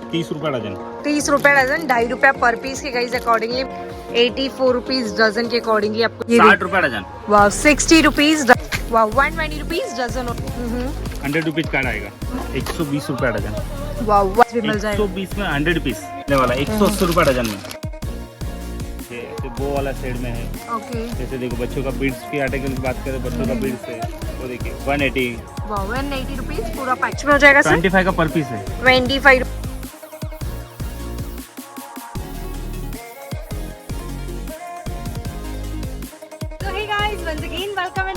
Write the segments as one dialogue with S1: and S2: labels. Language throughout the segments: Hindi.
S1: ₹30 डजन।
S2: 30 रुपए डजन, 2.5 रुपया पर पीस के गाइस अकॉर्डिंगली 84 रुपीज डजन के अकॉर्डिंगली आपको
S1: ₹60 डजन।
S2: वाह 60 रुपीज, वाह 120 रुपीज डजन।
S1: 100 रुपीज कार्ड आएगा, ₹120 डजन।
S2: वाह भी मिल जाएगा
S1: 120 में 100 पीस मिलने वाला, ₹180 डजन में। ये वो वाला सेट में है।
S2: ओके,
S1: जैसे देखो बच्चों का बीड्स की आर्टिकल की बात करें, बच्चों का बीड्स है वो देखिए 180।
S2: वाह 180 रुपीज पूरा पैच में हो जाएगा सर।
S1: 25 का पर पीस है।
S2: 25।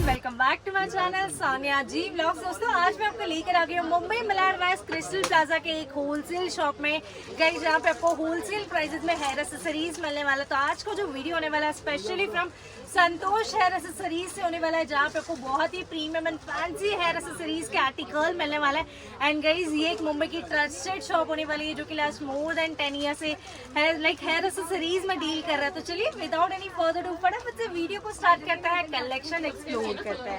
S2: Welcome back to my channel Sania ji vlogs. दोस्तों आज मैं आपको लेकर आ गई हूँ Mumbai Malad west Crystal Plaza के एक होलसेल शॉप में गई, जहाँ पे आपको होलसेल प्राइसेस में हेयर एक्सेसरीज मिलने वाला। तो आज का जो वीडियो होने वाला है specially from Santosh hair accessories से होने वाला है, जहाँ पे आपको बहुत ही premium and fancy hair accessories के आर्टिकल मिलने वाला है। एंड गाइज ये एक मुंबई की ट्रस्टेड शॉप होने वाली है, जो कि लास्ट मोर देन 10 ईयर से हेयर एक्सेसरीज में डील कर रहा है। तो चलिए विदाउट एनी फर्दर डू फटाफट से वीडियो को स्टार्ट करता है, कलेक्शन एक्सप्लोर करता है।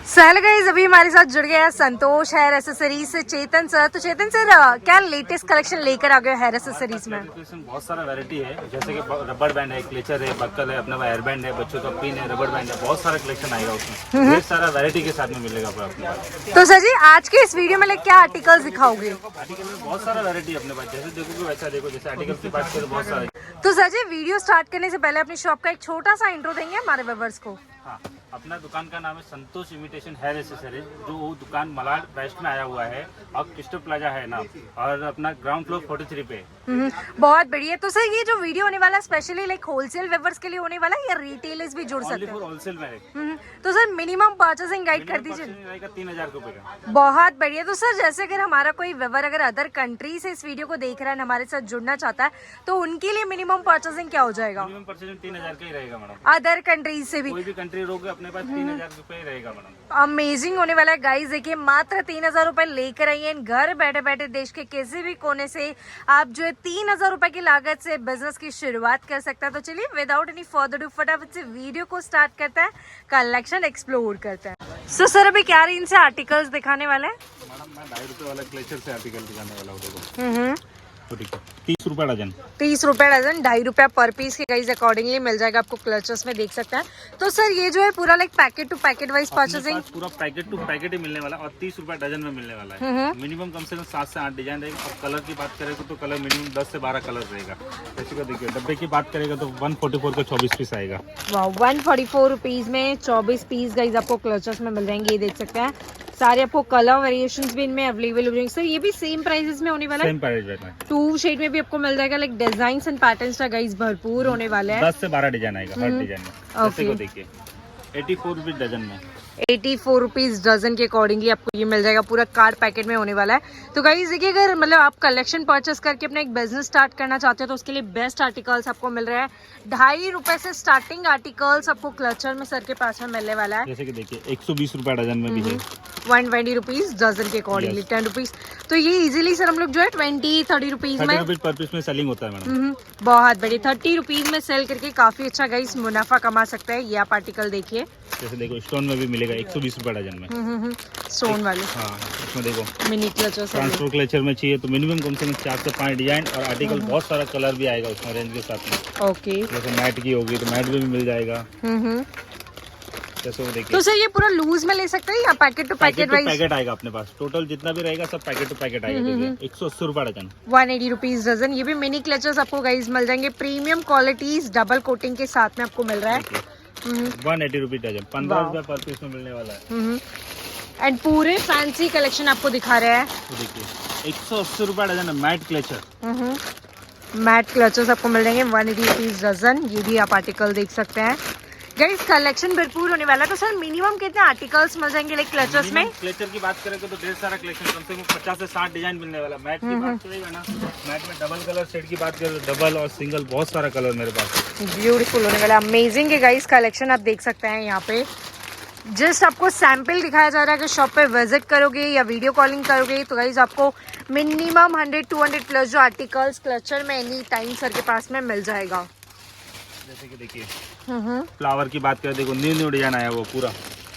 S2: सर गाइस अभी हमारे साथ जुड़ गया है संतोष हेयर एक्सेसरीज से चेतन सर। तो चेतन सर क्या लेटेस्ट कलेक्शन लेकर आ गए हेयर एक्सेसरीज में?
S1: बहुत सारा वैरायटी है, जैसे कि रबर बैंड है, क्लेचर है, बक्कल है, अपने हेयर बैंड है, बच्चों का पिन है, रबर बैंड है, बहुत सारा कलेक्शन आएगा उसमें। ढेर सारा वैरायटी के साथ में मिलेगा अपने पास।
S2: तो सर जी आज के इस वीडियो में क्या आर्टिकल्स दिखाओगे?
S1: आर्टिकल में बहुत सारा वैरायटी अपने पास, जैसे देखोगे वैसा देखो। जैसे आर्टिकल की बात करें बहुत सारे।
S2: तो सर जी वीडियो स्टार्ट करने से पहले अपनी शॉप का एक छोटा सा इंट्रो देंगे हमारे व्यूअर्स को?
S1: हाँ, अपना दुकान का नाम है संतोष इमिटेशन हेयर एक्सेसरीज, जो वो दुकान मलाड वेस्ट में आया हुआ है और क्रिस्टल प्लाजा है नाम, और अपना ग्राउंड फ्लोर 43 पे।
S2: बहुत बढ़िया। तो सर ये जो वीडियो होने वाला है स्पेशली लाइक होलसेल व्यूअर्स के लिए होने वाला है या रिटेलर्स भी जुड़ सकते हैं?
S1: होलसेल में है।
S2: तो सर मिनिमम परचेसिंग गाइड कर दीजिए।
S1: 3000 रुपए का।
S2: बहुत बढ़िया। तो सर जैसे अगर हमारा कोई व्यूअर अगर अदर कंट्री से इस वीडियो को देख रहा है, हमारे साथ जुड़ना चाहता है, तो उनके लिए मिनिमम परचेसिंग क्या हो जाएगा?
S1: मिनिमम परचेसिंग 3000 का ही रहेगा मैडम।
S2: अदर कंट्रीज से भी
S1: कोई भी कंट्री रोगे अपने पास 3000 रुपए ही रहेगा मैडम।
S2: अमेजिंग होने वाला है गाइस। देखिए मात्र 3000 रुपए लेकर आइए, घर बैठे बैठे देश के किसी भी कोने से आप जो है 3000 रुपए की लागत से बिजनेस की शुरुआत कर सकता है। तो चलिए विदाउट एनी फर्दर डू फटाफट से वीडियो को स्टार्ट करता है, कलेक्शन एक्सप्लोर करता है। सर अभी क्या रेंज से आर्टिकल्स दिखाने वाले हैं?
S1: मैडम मैं 2.5 रुपए वाला क्लेचर से आर्टिकल दिखाने वाला हूँ, देखो। तो ठीक है, ₹30 डजन।
S2: 30 रुपए डजन, 2.5 रुपया पर पीस के गाइस अकॉर्डिंगली मिल जाएगा आपको क्लचर्स में, देख सकते हैं। तो सर ये जो है पूरा like packet to packet wise purchasing?
S1: पूरा पैकेट टू पैकेट ही मिलने वाला और ₹30 डजन में मिलने वाला है। मिनिमम कम से कम 7 से 8 डिजाइन रहेगा। और कलर की बात करेगा तो कलर मिनिमम 10 से 12 कलर रहेगा। जैसे कि देखिए डब्बे की बात करेगा तो 144 का 24 पीस आएगा।
S2: वाह 144 रुपीज में 24 पीस गाइस आपको क्लचर्स में मिल जाएंगे, ये देख सकते हैं। सारे आपको कलर वेरिएशंस भी इनमें अवेलेबल हो जाएंगे। सर ये भी सेम प्राइसेस में होने वाला है?
S1: सेम प्राइस में
S2: 2 शेड में भी आपको मिल जाएगा। लाइक डिजाइन्स एंड पैटर्न्स का गाइस भरपूर होने वाले हैं।
S1: 10 से 12 डिजाइन आएगा हर डिजाइन में। जैसे को देखिए 84 रुपीज डजन में,
S2: 84 रुपीज डजन के अकॉर्डिंगली आपको ये मिल जाएगा, पूरा कार्ड पैकेट में होने वाला है। तो गाइस देखिए अगर मतलब आप कलेक्शन परचेस करके अपना एक बिजनेस स्टार्ट करना चाहते हो तो उसके लिए बेस्ट आर्टिकल्स आपको मिल रहे हैं। 2.5 रुपए से स्टार्टिंग आर्टिकल्स आपको क्लचर में सर के पास में मिलने वाला है।
S1: जैसे कि देखिए 120 रुपए डजन में भी है।
S2: 120 रुपीज डजन के अकॉर्डिंगली 10 रुपीज। तो ये इजीली सर हम लोग जो है 20-30 रुपीज में
S1: 30 रुपीज पर पीस में सेलिंग होता है मैडम।
S2: बहुत बढ़िया, 30 रुपीज में सेल करके काफी अच्छा गाइस मुनाफा कमा सकता है। ये आप आर्टिकल देखिए,
S1: जैसे देखो स्टोन में भी मिलेगा 120 रुपए डजन में।
S2: स्टोन वाले।
S1: हाँ, इसमें देखो
S2: मिनी क्लचर
S1: ट्रांसफर क्लेचर में चाहिए तो मिनिमम कम से कम 4 से 5 डिजाइन और आर्टिकल बहुत सारा कलर भी आएगा उसमें रेंज के साथ में।
S2: ओके,
S1: जैसे मैट की होगी तो मैट में भी मिल जाएगा। जैसे वो देखिए।
S2: तो सर ये पूरा लूज में ले सकते हैं या packet to packet wise?
S1: Packet आएगा अपने पास, टोटल जितना भी रहेगा सब पैकेट टू पैकेट आएगा। 180 रुपए डजन,
S2: 180 रुपीज डजन। ये भी मिनी क्लचर्स आपको गाइस मिल जाएंगे, प्रीमियम क्वालिटीज डबल कोटिंग के साथ में आपको मिल रहा है।
S1: 180 रुपीज डजन, 15 रुपए पर पीस में मिलने वाला है।
S2: एंड पूरे फैंसी कलेक्शन आपको दिखा रहे हैं।
S1: तो देखिए 180 रुपए डजन है मैट क्लेचर।
S2: मैट क्लचर्स आपको मिल जाएंगे 180 रुपीज डजन। ये भी आप आर्टिकल देख सकते हैं गाइस, कलेक्शन भरपूर होने वाला है। तो सर मिनिमम कितने आर्टिकल्स मिल जाएंगे लाइक क्लचर्स में?
S1: क्लचर की बात करें तो ढेर सारा कलेक्शन, कम से कम 50 से 60 डिजाइन मिलने वाला। मैट की बात करेगा ना, मैट में डबल कलर सेट की बात करें तो डबल और सिंगल बहुत सारा कलर मेरे पास।
S2: ब्यूटीफुल होने वाला, अमेजिंग है गाइस कलेक्शन। आप देख सकते हैं यहाँ पे जस्ट आपको सैंपल दिखाया जा रहा है कि शॉप पे विजिट करोगे या वीडियो कॉलिंग करोगे तो गाइस आपको मिनिमम 100-200 प्लस जो आर्टिकल्स क्लचर में एनी टाइम सर के पास में मिल जाएगा।
S1: जैसे कि देखिए फ्लावर की बात करें, देखो न्यू डिजाइन आया वो पूरा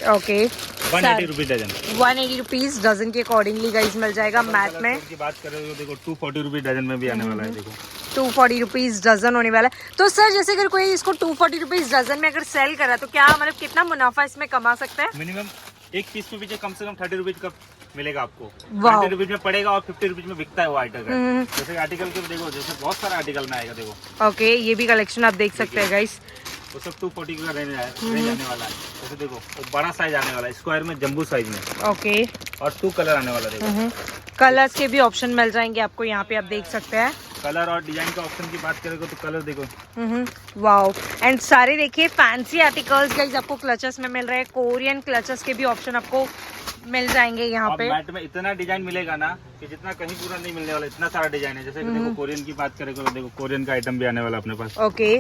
S2: okay
S1: 180 rupees dozen.
S2: 180 rupees dozen के अकॉर्डिंगली गाइस मिल जाएगा मैट में।
S1: की बात करें तो देखो 240 रुपीज डजन में भी आने वाला है। देखो
S2: 240 रुपीज डजन होने वाला है। तो सर जैसे अगर कोई इसको 240 रुपीज डजन में अगर सेल करा तो क्या मतलब कितना मुनाफा इसमें कमा सकता है?
S1: मिनिमम एक पीस में पीछे कम से कम 30 रुपीज का मिलेगा आपको।
S2: वाह।
S1: 30 रुपीज में पड़ेगा और 50 रुपीज में बिकता है वो आर्टिकल। जैसे आर्टिकल के देखो, जैसे बहुत सारा आर्टिकल में आएगा। देखो
S2: ओके, ये भी कलेक्शन आप देख सकते हैं गाइस।
S1: वो सब 240 का रेंज आने वाला है। जैसे देखो वो बड़ा साइज आने वाला है, स्क्वायर में, जंबू साइज में।
S2: ओके,
S1: और 2 कलर आने वाला। देखो
S2: कलर्स के भी ऑप्शन मिल जाएंगे आपको यहाँ पे, आप देख सकते हैं।
S1: कलर और डिजाइन का ऑप्शन की बात करेंगे तो कलर देखो।
S2: वाओ, एंड सारे देखिए फैंसी आर्टिकल्स गाइस आपको क्लचेस में मिल रहे हैं। कोरियन क्लचेस के भी ऑप्शन आपको मिल जाएंगे यहाँ पे।
S1: मैट में इतना डिजाइन मिलेगा ना कि जितना कहीं पूरा नहीं मिलने वाला, इतना सारा डिजाइन है। जैसे कि देखो कोरियन की बात करें तो देखो कोरियन का आइटम भी आने वाला अपने पास।
S2: ओके,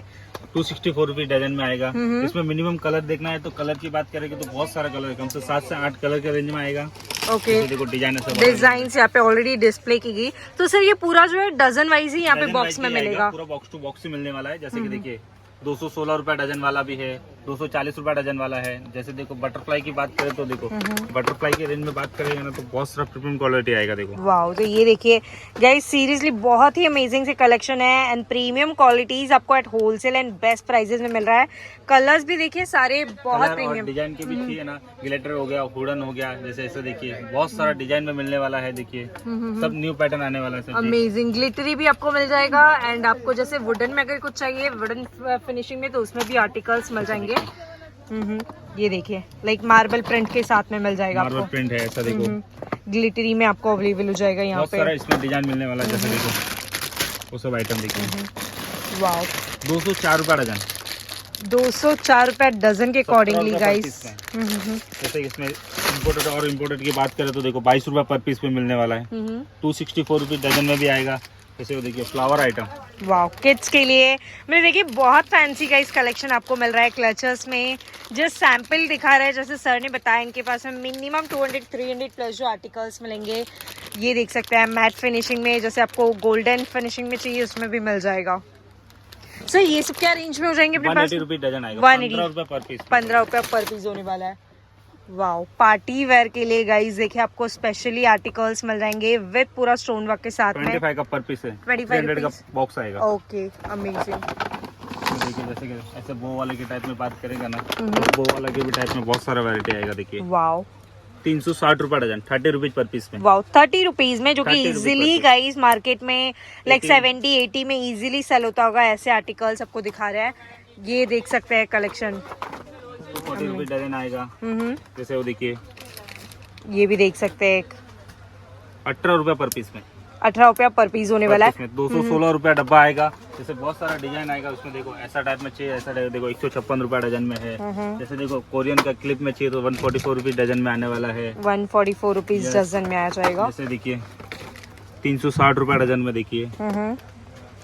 S1: 264 रुपीज डजन में आएगा। इसमें मिनिमम कलर देखना है तो कलर की बात करेंगे तो बहुत सारा कलर है, कम से 7 से 8 कलर के रेंज में आएगा।
S2: ओके,
S1: देखो डिजाइन
S2: डिजाइन यहाँ पे ऑलरेडी डिस्प्ले की गई। तो सर ये पूरा जो है डजन वाइज ही यहाँ पे बॉक्स में मिलेगा,
S1: पूरा बॉक्स टू बॉक्स ही मिलने वाला है। जैसे कि देखिए 216 रुपए डजन वाला भी है, 240 रुपए डजन वाला है। जैसे देखो बटरफ्लाई की बात करें तो देखो बटरफ्लाई के रेंज में बात करेंगे ना तो बहुत सारा प्रीमियम क्वालिटी आएगा। देखो
S2: वाओ, तो ये देखिए गाइस सीरियसली बहुत ही अमेजिंग से कलेक्शन है एंड प्रीमियम क्वालिटीज आपको at wholesale and best prices में मिल रहा है। कलर्स भी देखिए सारे बहुत प्रीमियम।
S1: डिजाइन के भी चाहिए ना, ग्लिटर हो गया, हुडन हो गया, जैसे ऐसे देखिए बहुत सारा डिजाइन में मिलने वाला है। देखिए सब न्यू पैटर्न आने वाला है।
S2: अमेजिंग ग्लिटरी भी आपको मिल जाएगा एंड आपको जैसे वुडन में अगर कुछ चाहिए वुडन फिनिशिंग में तो उसमें भी आर्टिकल्स मिल जाएंगे। ये देखिए लाइक मार्बल प्रिंट के साथ में मिल जाएगा
S1: मार्बल
S2: आपको।
S1: प्रिंट है ऐसा। देखो
S2: ग्लिटरी में आपको अवेलेबल हो जाएगा यहाँ
S1: बहुत
S2: पे।
S1: सारा इसमें डिजाइन मिलने वाला है। जैसे देखो वो सब आइटम देखिए।
S2: वाओ,
S1: 204 रुपए डजन।
S2: 204 रुपए डजन के अकॉर्डिंगली गाइस।
S1: जैसे इसमें इम्पोर्टेड और इम्पोर्टेड की बात करें तो देखो 22 रुपए पर पीस पे मिलने वाला है। 264 रुपीज डजन में भी आएगा। जैसे वो देखिए फ्लावर आइटम।
S2: वाओ, किड्स के लिए मतलब देखिए बहुत फैंसी गाइस कलेक्शन आपको मिल रहा है क्लचर्स में। जस्ट सैंपल दिखा रहे हैं, जैसे सर ने बताया इनके पास में मिनिमम 200-300 प्लस जो आर्टिकल्स मिलेंगे। ये देख सकते हैं मैट फिनिशिंग में, जैसे आपको गोल्डन फिनिशिंग में चाहिए उसमें भी मिल जाएगा। सर ये सब क्या रेंज में हो जाएंगे अपने पास?
S1: 180 रुपीज डजन आएगा।
S2: 180
S1: रुपए पर पीस।
S2: 15 रुपए पर पीस होने वाला है। वाओ, पार्टी वेयर के लिए गाइस देखिए आपको स्पेशली आर्टिकल्स मिल जाएंगे विद पूरा स्टोन वर्क के साथ में।
S1: 25 का पर पीस है।
S2: 25
S1: का बॉक्स आएगा।
S2: Okay, amazing.
S1: देखिए जैसे कि ऐसे बो वाले के टाइप में बात करेगा ना तो बो वाले के भी टाइप में बहुत सारा वैरायटी आएगा। देखिए
S2: वाओ,
S1: 360 रुपए डजन, 30 रुपीज पर पीस में।
S2: वाओ, 30 रुपीज में, जो कि
S1: 30 रुपीज
S2: इजीली
S1: पर
S2: गाइस मार्केट में लाइक 70-80 में इजीली सेल होता होगा। ऐसे आर्टिकल्स आपको दिखा रहा है। ये देख सकते हैं कलेक्शन।
S1: 40 रुपीज डजन आएगा। जैसे वो देखिए
S2: ये भी देख सकते हैं,
S1: 18 रुपए पर पीस में।
S2: 18 रुपया पर पीस होने वाला है।
S1: 216 रुपया डब्बा आएगा। जैसे बहुत सारा डिजाइन आएगा उसमें। देखो ऐसा टाइप में चाहिए, ऐसा टाइप देखो 156 रुपया डजन में है। जैसे देखो कोरियन का क्लिप में चाहिए तो 144 रुपीज डजन में आने वाला है।
S2: 144 रुपीज डजन में आ जाएगा।
S1: जैसे देखिए 360 रुपया डजन में। देखिए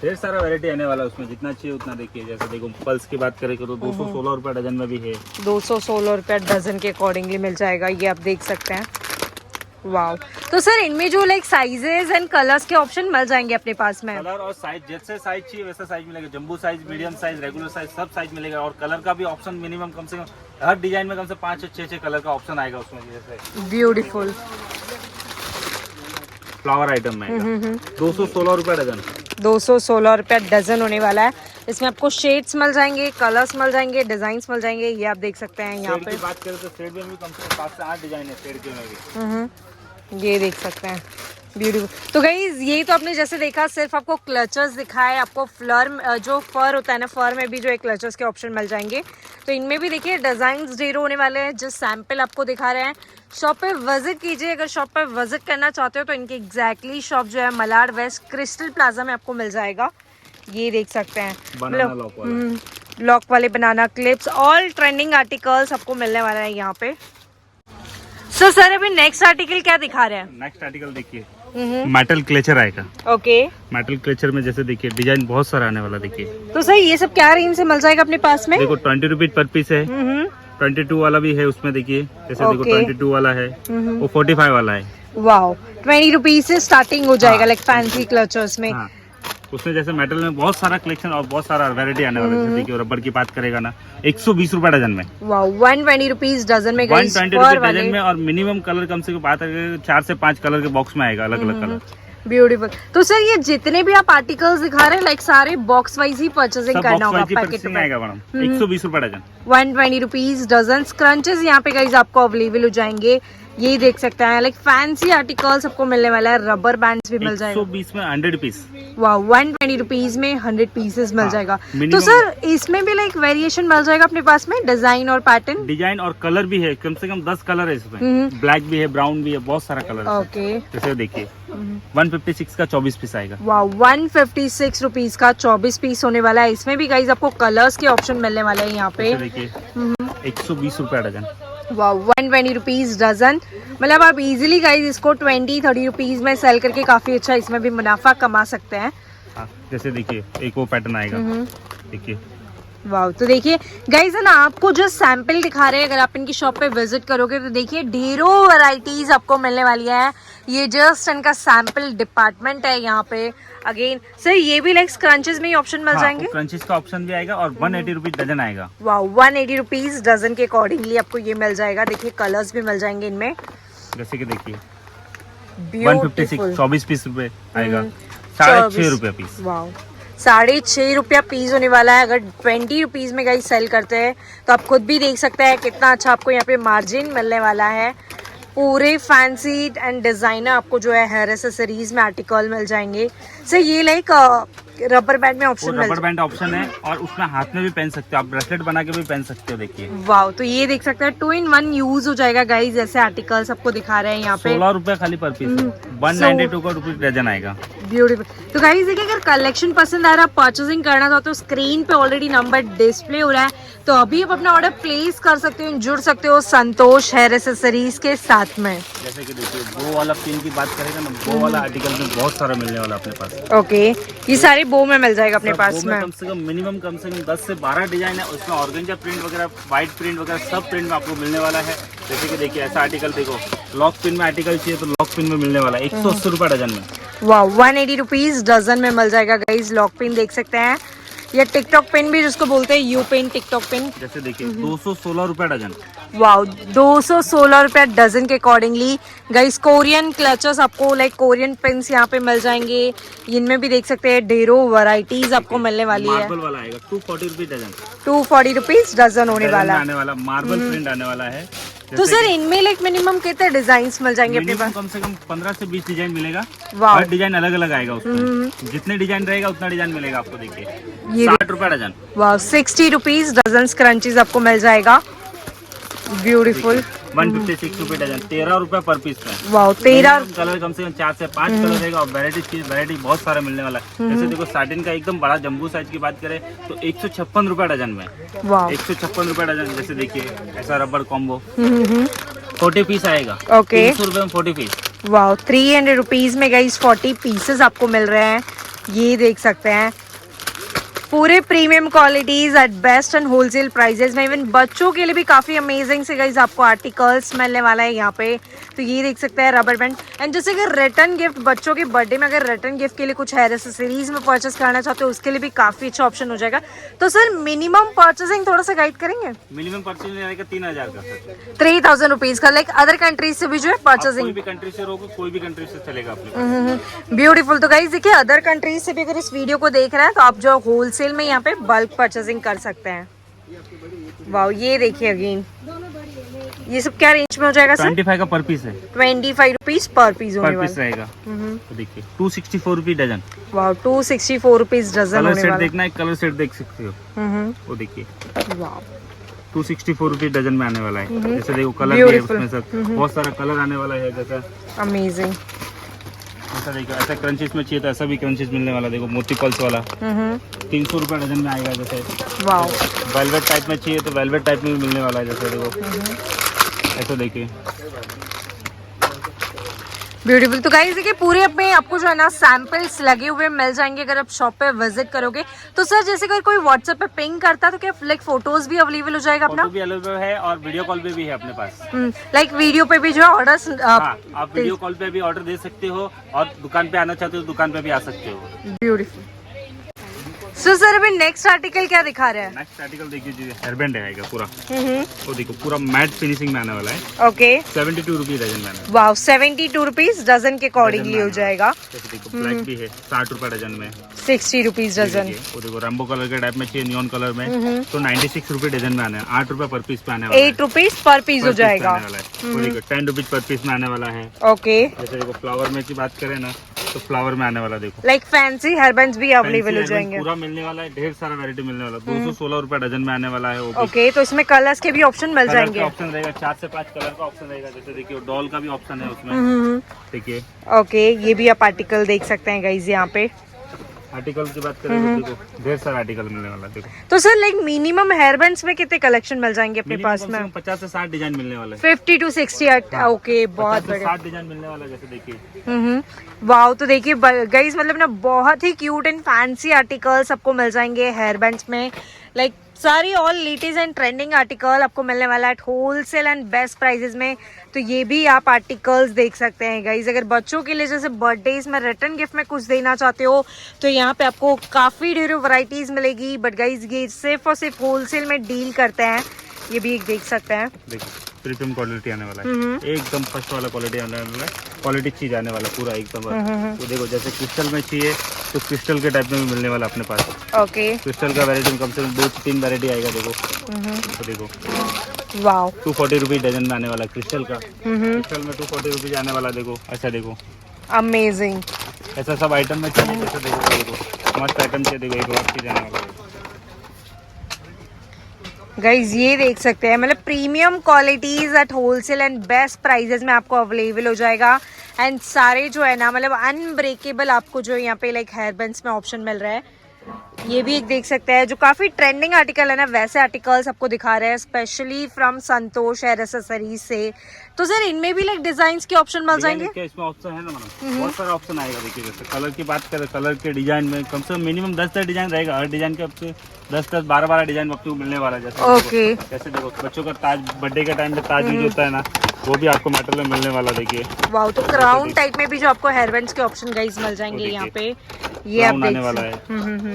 S1: ढेर सारा वैरायटी आने वाला है उसमें, जितना चाहिए उतना देखिए। जैसे देखो पल्स की बात करें तो 216 रुपया डजन में भी है।
S2: 216 रुपया डजन के अकॉर्डिंगली मिल जाएगा। ये आप देख सकते हैं। वाओ, तो सर इनमें जो लाइक साइजेस एंड कलर्स के ऑप्शन मिल जाएंगे अपने पास में।
S1: कलर और साइज, जैसे साइज चाहिए वैसा साइज मिलेगा। Jumbo size, medium size, regular size सब साइज मिलेगा। और कलर का भी ऑप्शन मिनिमम कम से कम हर डिजाइन में कम से 5 से 6 कलर का ऑप्शन आएगा उसमें। जैसे
S2: ब्यूटीफुल
S1: फ्लावर आइटम में 216 रुपया डजन।
S2: 216 रुपया डजन होने वाला है। इसमें आपको शेड्स मिल जाएंगे, कलर्स मिल जाएंगे, डिजाइन्स मिल जाएंगे। ये आप देख सकते हैं यहाँ
S1: शेड
S2: पे।
S1: की बात करें तो शेड में भी कम से कम 7 से 8 डिजाइन है शेड के में भी।
S2: ये देख सकते हैं, ब्यूटीफुल। तो गाइस यही तो आपने जैसे देखा, सिर्फ आपको क्लचर्स दिखाए, आपको फ्लर जो फर होता है ना, फर में भी जो है क्लचर्स के ऑप्शन मिल जाएंगे। तो इनमें भी देखिए डिजाइन ढेर होने वाले हैं, जिस सैंपल आपको दिखा रहे हैं। शॉप पे विजिट कीजिए, अगर शॉप पे विजिट करना चाहते हो तो इनकी एग्जैक्टली शॉप जो है मलाड वेस्ट क्रिस्टल प्लाजा में आपको मिल जाएगा। ये देख सकते हैं लॉक वाले बनाना क्लिप्स, ऑल ट्रेंडिंग आर्टिकल्स आपको मिलने वाला है यहाँ पे। सर अभी नेक्स्ट आर्टिकल क्या दिखा रहे हैं?
S1: नेक्स्ट आर्टिकल देखिए मेटल क्लेचर आएगा।
S2: ओके,
S1: मेटल क्लेचर में जैसे देखिए डिजाइन बहुत सारा आने वाला। देखिए
S2: तो सर ये सब क्या रेंज से मिल जाएगा अपने पास में?
S1: देखो 20 रुपीज पर पीस है। 22 वाला भी है उसमें। देखिए जैसे देखो 22 वाला है, वो 45 वाला है।
S2: वाओ, 20 रुपीज से स्टार्टिंग हो जाएगा लाइक फैंसी क्लचर्स में।
S1: उसमें जैसे मेटल में बहुत सारा कलेक्शन और बहुत सारा वैरायटी आने वाला है। जैसे देखिए रबर की बात करेगा ना 120 रुपए डजन में।
S2: वाह 120 रुपीज डजन में गाइस,
S1: 120 रुपए डजन में, और मिनिमम कलर कम से कम बात करें 4 से 5 कलर के बॉक्स में आएगा, अलग अलग कलर।
S2: ब्यूटीफुल। तो सर ये जितने भी आप आर्टिकल्स दिखा रहे हैं लाइक सारे बॉक्स वाइज ही परचेसिंग करना होगा पैकेट में?
S1: आएगा मैडम 120 रुपए डजन,
S2: 120 रुपीज डजन। क्रंचेस यहाँ पे गाइस आपको अवेलेबल हो जाएंगे, ये देख सकते हैं। लाइक फैंसी आर्टिकल्स आपको मिलने वाला है, रबर बैंड्स भी मिल जाएगा
S1: 120 में 100 पीस।
S2: वाह 120 रुपीज में 100 पीसेस मिल जाएगा। तो
S1: minimum-
S2: सर इसमें भी लाइक वेरिएशन मिल जाएगा अपने पास में, डिजाइन और पैटर्न?
S1: डिजाइन और कलर भी है, कम से कम 10 कलर है इसमें। ब्लैक भी है, ब्राउन भी है, बहुत सारा कलर है।
S2: ओके
S1: जैसे देखिए 156 का 24 पीस आएगा।
S2: वाह 156 रुपीज का 24 पीस होने वाला है। इसमें भी गाइज आपको कलर्स के ऑप्शन मिलने वाले हैं यहाँ पे।
S1: देखिए 120 रुपए डजन।
S2: वाह 120 रुपीज डजन। मतलब आप इजीली गाइज इसको 20-30 रुपीज में सेल करके काफी अच्छा इसमें भी मुनाफा कमा सकते हैं।
S1: हाँ, जैसे देखिए एक वो पैटर्न आएगा, देखिए।
S2: वाह तो देखिए गाइज है ना, आपको जो सैंपल दिखा रहे हैं, अगर आप इनकी शॉप पे विजिट करोगे तो देखिए ढेरों वैरायटीज आपको मिलने वाली है। ये जस्ट इनका सैंपल डिपार्टमेंट है यहाँ पे। अगेन सर ये भी लाइक क्रंचेस में ही ऑप्शन मिल जाएंगे?
S1: क्रंचेस का ऑप्शन भी आएगा और 180 रुपीज डजन आएगा।
S2: वाह 180 रुपीज डजन के अकॉर्डिंगली आपको ये मिल जाएगा। देखिए कलर्स भी मिल जाएंगे इनमें।
S1: जैसे कि देखिए 156 24 पीस रुपए आएगा, 6.5 रुपए पीस।
S2: वाह 6.5 रुपया पीस होने वाला है। अगर 20 रुपीज में गाइस सेल करते हैं तो आप खुद भी देख सकते हैं कितना अच्छा आपको यहाँ पे मार्जिन मिलने वाला है। पूरे फैंसी एंड डिजाइनर आपको जो है हेयर एसेसरीज में आर्टिकल मिल जाएंगे। सर ये लाइक रबर बैंड में ऑप्शन,
S1: रबर बैंड ऑप्शन है और उसमें हाथ में भी पहन सकते हो आप, ब्रेसलेट बना के भी पहन सकते हो। देखिए
S2: वाह तो ये देख सकते हैं 2-in-1 यूज हो जाएगा गाइस। जैसे आर्टिकल्स आपको दिखा रहे हैं यहाँ पे
S1: 16 रुपए खाली पर पीस, 192 रुपीज डजन आएगा।
S2: ब्यूटीफुल। तो गाइस देखिए अगर कलेक्शन पसंद आ रहा है, परचेसिंग करना था तो स्क्रीन पे ऑलरेडी नंबर डिस्प्ले हो रहा है, तो अभी आप अपना ऑर्डर प्लेस कर सकते हो, जुड़ सकते हो संतोष हेयर एसेसरीज के साथ में।
S1: जैसे कि देखिए बो वाला पिन की बात करेंगे ना, बो वाला आर्टिकल में बहुत सारा मिलने वाला अपने पास।
S2: ओके ये सारे बो में मिल जाएगा अपने पास में।
S1: कम से कम मिनिमम कम से कम 10 से 12 डिजाइन है उसमें, ऑर्गेंजा प्रिंट वगैरह, व्हाइट प्रिंट वगैरह सब प्रिंट में आपको मिलने वाला है। जैसे कि देखिए ऐसा आर्टिकल देखो, लॉक पिन में आर्टिकल चाहिए तो लॉक पिन में मिलने वाला है 180 रुपए डजन में।
S2: वाह 180 रुपीज डजन में मिल जाएगा गाइस। लॉक पिन देख सकते हैं, या टिकटॉक पिन भी जिसको बोलते हैं, यू पिन, टिकटॉक पिन।
S1: जैसे देखिए 216 रुपए डजन।
S2: वाह 216 रुपया डजन के अकॉर्डिंगली गाइस। कोरियन क्लचर्स आपको लाइक कोरियन पिन्स यहाँ पे मिल जाएंगे। इनमें भी देख सकते हैं ढेरों वैरायटीज आपको मिलने वाली है।
S1: मार्बल वाला आएगा 240 रुपीज डजन,
S2: 240 रुपीज डजन होने वाला
S1: आने वाला मार्बल प्रिंट आने वाला है।
S2: तो सर इनमें लाइक मिनिमम कितने डिजाइन मिल जाएंगे अपने पास?
S1: कम से कम 15 से 20 डिजाइन मिलेगा।
S2: वाह
S1: हर डिजाइन अलग अलग आएगा उसमें, जितने डिजाइन रहेगा उतना डिजाइन मिलेगा आपको। देखिए 60 रुपए डजन।
S2: वाह 60 रुपीज डजन क्रंचीज आपको मिल जाएगा। ब्यूटीफुल।
S1: 156 रुपए डजन, 13 रुपए पर पीस में।
S2: वाह 13
S1: कलर कम से कम 4 से 5 कलर रहेगा और वैरायटी बहुत सारा मिलने वाला है। जैसे देखो साटिन का एकदम बड़ा जम्बू साइज की बात करें तो 156 रुपए डजन में।
S2: वाह
S1: 156 रुपए डजन। जैसे देखिए ऐसा रबर कॉम्बो 40 पीस आएगा।
S2: ओके
S1: 300 रुपए में 40 पीस।
S2: वाह 300 रुपीज में गाइस 40 पीसेस आपको मिल रहे हैं, ये देख सकते हैं। पूरे premium qualities at best and wholesale prices में। इवन बच्चों के लिए भी काफी अमेजिंग से गाइस आपको आर्टिकल्स मिलने वाला है यहाँ पे। तो ये देख सकते हैं रबर बैंड। एंड जैसे कि रिटर्न गिफ्ट, बच्चों के बर्थडे में अगर रिटर्न गिफ्ट के लिए कुछ हेयर एसेसरीज में परचेस करना चाहते हो उसके लिए भी काफी अच्छा ऑप्शन हो जाएगा। तो सर मिनिमम परचेसिंग थोड़ा सा गाइड करेंगे?
S1: मिनिमम परचेज रहेगा 3000 का सर,
S2: 3000 रुपीज का। लाइक अदर कंट्रीज से भी जो है परचेसिंग,
S1: कोई भी कंट्री से रोको, कोई भी कंट्री से चलेगा अपने।
S2: ब्यूटीफुल। तो गाइस देखिए अदर कंट्रीज से भी अगर इस वीडियो को देख रहे हैं तो आप जो होलसेल में यहाँ पे बल्क परचेसिंग कर सकते हैं। वाओ ये देखिए अगेन, ये सब क्या रेंज में हो जाएगा सर?
S1: 25 का पर पीस है।
S2: 25 रुपीज पर पीस होने वाला
S1: रहेगा। तो देखिए 264 rupees dozen.
S2: Wow 264 rupees dozen
S1: colour
S2: होने
S1: सेट
S2: वाला।
S1: देखना है, कलर सेट देख सकते हो। वो देखिए
S2: वाओ
S1: 264 रुपीज डजन में आने वाला है। जैसे देखो कलर भी है उसमें सर, बहुत सारा कलर आने वाला है। जैसा
S2: अमेजिंग,
S1: ऐसा देखो, ऐसा क्रंचेस में चाहिए तो ऐसा भी क्रंचेस मिलने वाला। देखो मोती पल्स वाला 300 रुपए डजन में आएगा। जैसे
S2: वाओ
S1: वेलवेट टाइप में चाहिए तो वेलवेट टाइप में भी मिलने वाला है। जैसे देखो ऐसा देखिए
S2: ब्यूटीफुल। तो गाइस देखिए पूरे अपने आपको जो है ना सैंपल्स लगे हुए मिल जाएंगे अगर आप शॉप पे विजिट करोगे। तो सर जैसे अगर कोई व्हाट्सएप पे पिंग करता है तो क्या लाइक फोटोज भी अवेलेबल हो जाएगा अपना?
S1: फोटो भी अवेलेबल है और वीडियो कॉल पे भी है अपने पास।
S2: लाइक वीडियो पे भी जो है ऑर्डर्स
S1: आप वीडियो कॉल पे भी ऑर्डर दे सकते हो और दुकान पे आना चाहते हो तो दुकान पे भी आ सकते हो।
S2: ब्यूटीफुल। सो सर अभी नेक्स्ट आर्टिकल क्या दिखा रहे हैं?
S1: नेक्स्ट आर्टिकल देखिए जी, हेयरबैंड आएगा पूरा। वो देखो पूरा मैट फिनिशिंग में आने वाला है।
S2: ओके
S1: 72 रुपीज डजन में आने वाला है।
S2: वाओ 72 रुपीज डजन के अकॉर्डिंगली हो जाएगा।
S1: जैसे देखो ब्लैक भी है 60 रुपए डजन में,
S2: 60 रुपीज डजन।
S1: वो देखो रेम्बो कलर के टाइप में चाहिए, नियॉन कलर में तो 96 रुपए डजन में आने हैं। 8 रुपए पर पीस पे आने वाला है।
S2: 8 रुपीज पर पीस हो जाएगा।
S1: वो देखो 10 रुपीज पर पीस में आने वाला है।
S2: ओके
S1: जैसे देखो फ्लावर में की बात करें ना, तो फ्लावर में आने वाला देखो
S2: लाइक फैंसी हेयरबैंड्स भी अवेलेबल हो जाएंगे।
S1: पूरा मिलने वाला है, ढेर सारा वैरायटी मिलने वाला है। 216 रुपए डजन में आने वाला है।
S2: ओके तो इसमें कलर्स के भी ऑप्शन मिल जाएंगे।
S1: ऑप्शन रहेगा 4 से 5 कलर का ऑप्शन रहेगा। जैसे देखिए डॉल का भी ऑप्शन है उसमें। देखिए
S2: ओके ये भी आप आर्टिकल देख सकते हैं गाइज यहाँ पे।
S1: आर्टिकल की बात करें तो देखो ढेर सारा आर्टिकल मिलने वाला है। देखो
S2: तो सर लाइक मिनिमम हेयरबैंड्स में कितने कलेक्शन मिल जाएंगे अपने पास में?
S1: 50 से 60 डिजाइन मिलने वाले हैं।
S2: 50 to 60। ओके बहुत बढ़िया।
S1: 60 डिजाइन मिलने वाला है। जैसे देखिए
S2: वाओ तो देखिए गाइज मतलब ना बहुत ही क्यूट एंड फैंसी आर्टिकल्स आपको मिल जाएंगे हेयरबैंड्स में। लाइक सारी all latest and trending article आपको मिलने वाला है होलसेल एंड बेस्ट प्राइजेस में। तो ये भी आप आर्टिकल्स देख सकते हैं गाइज। अगर बच्चों के लिए जैसे बर्थडेज में रिटर्न गिफ्ट में कुछ देना चाहते हो तो यहाँ पे आपको काफ़ी ढेरों वैरायटीज मिलेगी। बट गाइज ये सिर्फ और सिर्फ होलसेल में डील करते हैं। ये भी एक देख सकते हैं।
S1: देखिए प्रीमियम क्वालिटी आने वाला है, एकदम फर्स्ट वाला क्वालिटी आने वाला है। क्वालिटी चीज आने वाला पूरा एकदम। तो देखो जैसे क्रिस्टल में चाहिए तो क्रिस्टल के टाइप में भी मिलने वाला अपने पास।
S2: ओके
S1: क्रिस्टल का वैरायटी कम से कम 2 से 3 वैरायटी आएगा। देखो तो देखो
S2: वाओ
S1: 240 रुपीज डजन में आने वाला क्रिस्टल का। क्रिस्टल में 240 रुपीज आने वाला। देखो अच्छा देखो
S2: अमेजिंग।
S1: ऐसा सब आइटम में चाहिए। जैसे देखो मस्त आइटम चाहिए। देखो एक और चीज आने वाला है।
S2: गाइज ये देख सकते हैं मतलब premium qualities at wholesale and best prices में आपको अवेलेबल हो जाएगा। एंड सारे जो है ना मतलब अनब्रेकेबल आपको जो यहाँ पे लाइक हेयरबैंड्स में ऑप्शन मिल रहा है। ये भी एक देख सकते हैं जो काफी ट्रेंडिंग आर्टिकल है ना वैसे आर्टिकल्स आपको दिखा रहे हैं specially from Santosh hair accessories से। तो सर इनमें भी लाइक डिजाइन के ऑप्शन मिल जाएंगे?
S1: इसमें ऑप्शन है ना मैडम, बहुत सारा ऑप्शन आएगा। देखिए जैसे कलर की बात करें, कलर के डिजाइन में कम से कम मिनिमम 10 डिजाइन रहेगा। हर डिजाइन के आपसे 10-12 डिजाइन आपको मिलने वाला है।
S2: ओके
S1: जैसे देखो बच्चों का ताज बर्थडे के टाइम पे ताज यूज होता है ना, वो भी आपको मेटल में मिलने वाला। देखिए
S2: वाओ तो क्राउन टाइप में भी जो आपको हेयरबैंड्स के ऑप्शन गाइस मिल जाएंगे यहाँ पे। ये आप देख
S1: वाला है।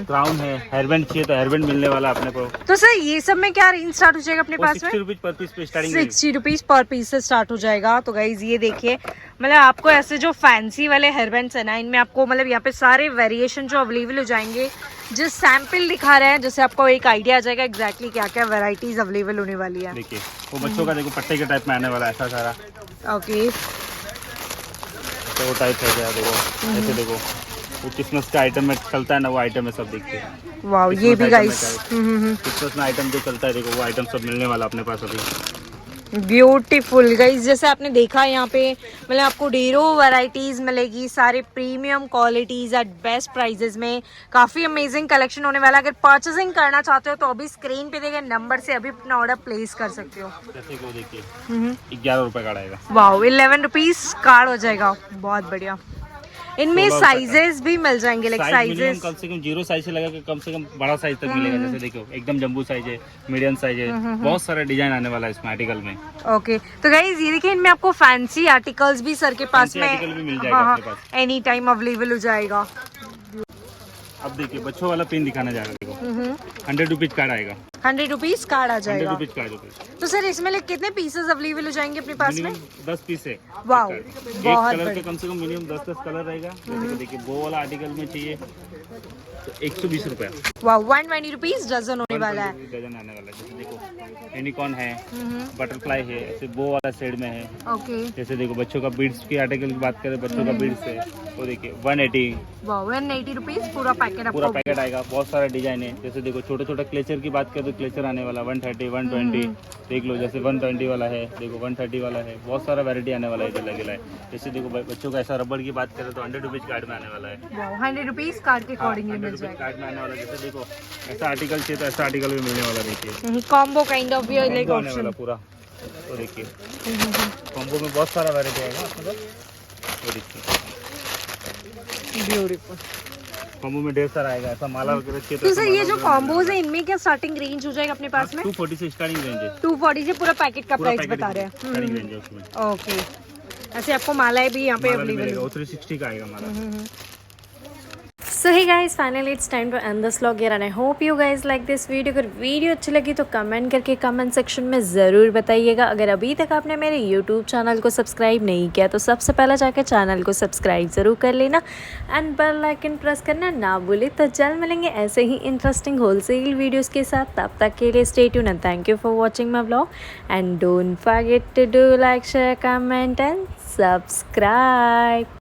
S1: क्राउन है, हेयरबैंड चाहिए तो हेयरबैंड मिलने वाला अपने को।
S2: तो सर ये सब में क्या रेंज स्टार्ट हो जाएगा अपने पास में?
S1: 60 रुपीज पर पीस पे स्टार्टिंग।
S2: 60 रुपीज पर पीस से स्टार्ट हो जाएगा। तो गाइज ये देखिए मतलब आपको ऐसे जो फैंसी वाले हेयरबैंड्स है ना इनमें आपको मतलब यहाँ पे सारे वेरिएशन जो अवेलेबल हो जाएंगे। जिस सैंपल दिखा रहे हैं जिससे आपको एक आइडिया आ जाएगा एग्जैक्टली क्या क्या वेराइटीज अवेलेबल होने वाली है।
S1: देखिए वो बच्चों का देखो पट्टे के टाइप में आने वाला है ऐसा सारा।
S2: ओके
S1: तो वो टाइप है क्या देखो। ऐसे देखो वो क्रिसमस का आइटम में चलता है ना, वो आइटम है सब। देखिए
S2: वाओ ये भी गाइस
S1: क्रिसमस में आइटम जो चलता है देखो वो आइटम सब मिलने वाला अपने पास अभी।
S2: ब्यूटीफुल गाइस जैसे आपने देखा यहाँ पे मतलब आपको ढेरों वैरायटीज मिलेगी। सारे premium qualities at best prices में काफी अमेजिंग कलेक्शन होने वाला है। अगर परचेसिंग करना चाहते हो तो अभी स्क्रीन पे देखे नंबर से अभी अपना ऑर्डर प्लेस कर सकते हो।
S1: जैसे कि वो देखिए 11 रुपए कार्ड आएगा।
S2: वाओ 11 रुपीज कार्ड हो जाएगा। बहुत बढ़िया। इनमें साइजेस भी मिल जाएंगे लाइक साइजेस
S1: कम से कम 0 साइज से लगा के कम से कम बड़ा साइज तक मिलेगा। जैसे देखो एकदम जंबू साइज है, मीडियम साइज है, बहुत सारा डिजाइन आने वाला है इसमें आर्टिकल में।
S2: ओके तो गाइस ये देखिए इनमें आपको फैंसी आर्टिकल्स भी सर के पास में एनी टाइम अवेलेबल हो जाएगा।
S1: अब देखिए बच्चों वाला पिन दिखाना जा रहा है। देखो 100 रुपीज कार्ड आएगा।
S2: 100 रुपीज कार्ड आ जाएगा।
S1: 100 रुपीज कार्ड।
S2: तो सर इसमें लाइक कितने पीसेस अवेलेबल हो जाएंगे अपने पास में?
S1: 10 पीस है।
S2: वाओ
S1: एक
S2: बहुत
S1: कलर के कम से कम मिनिमम 10 कलर रहेगा। जैसे कि देखिए वो वाला आर्टिकल में चाहिए तो 120 रुपया।
S2: वाओ 120 रुपीज डजन होने वाला है।
S1: डजन आने वाला है। जैसे देखो यूनिकॉर्न है, बटरफ्लाई है, ऐसे बो वाला शेड में है।
S2: ओके
S1: जैसे देखो बच्चों का बीड्स की आर्टिकल की बात करें, बच्चों का बीड्स है वो देखिए 180।
S2: वाओ 180 रुपीज पूरा पैकेट आपको।
S1: पूरा पैकेट आएगा। बहुत सारा डिजाइन है। जैसे देखो छोटे छोटे क्लेचर की बात करें तो क्लेचर आने वाला 130 120 देख लो। जैसे 120 वाला है, देखो 130 वाला है, बहुत सारा वैरायटी आने वाला है इधर लगेला है। जैसे देखो बच्चों का ऐसा रबड़ की बात करें तो 100 रुपीज कार्ड में आने वाला है।
S2: 100 रुपीज कार्ड के अकॉर्डिंग मिल जाएगा।
S1: कार्ड में आने वाला। जैसे देखो ऐसा आर्टिकल चाहिए तो ऐसा आर्टिकल भी मिलने वाला। देखिए
S2: combo kind of like option
S1: पूरा। तो देखिए कॉम्बो में बहुत सारा वैरायटी आएगा आपके पास। तो देखिए
S2: ब्यूटीफुल
S1: कॉम्बो में ढेर सारा आएगा। ऐसा माला वगैरह चाहिए
S2: तो सर ये जो कॉम्बोज है इनमें क्या स्टार्टिंग रेंज हो जाएगा अपने पास में?
S1: 240 से स्टार्टिंग रेंज है।
S2: 240 से पूरा पैकेट का प्राइस बता रहे हैं।
S1: स्टार्टिंग रेंज है उसमें।
S2: ओके ऐसे आपको मालाएं भी यहाँ पे अवेलेबल है।
S1: 360 का आएगा माला।
S2: So hey guys, finally it's time to end this vlog here and I hope you guys like this video. अगर वीडियो अच्छी लगी तो कमेंट करके कमेंट सेक्शन में ज़रूर बताइएगा। अगर अभी तक आपने मेरे यूट्यूब चैनल को सब्सक्राइब नहीं किया तो सबसे पहले जाकर चैनल को सब्सक्राइब ज़रूर कर लेना एंड बेल आइकन प्रेस करना ना भूले। तो जल्द मिलेंगे ऐसे ही इंटरेस्टिंग होलसेल वीडियोज़ के साथ। तब तक के लिए stay tuned and thank you for watching my vlog and don't forget to do like share comment and subscribe.